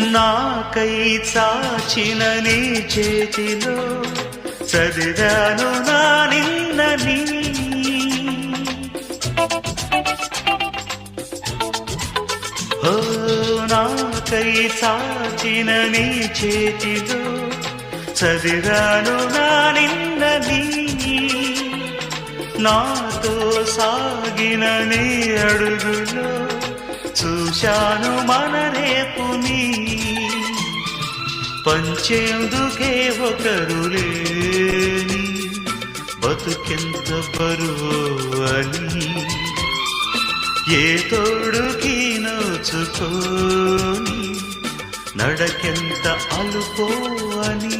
నాకై చాచిన నీ చేతిలో చదివాను నా నిన్నని. ఓ నాకై చాచిన నీ చేతిలో చదివాను నా నిన్నని. నాతో సాగిన నీ అడుగులో చూశాను మన రేపుని. పంచేందుకే ఒకరు లేని బతుకెంత బరువు అని, ఏ తోడుకి నోచుకోని నడకెంత అలుపో అని.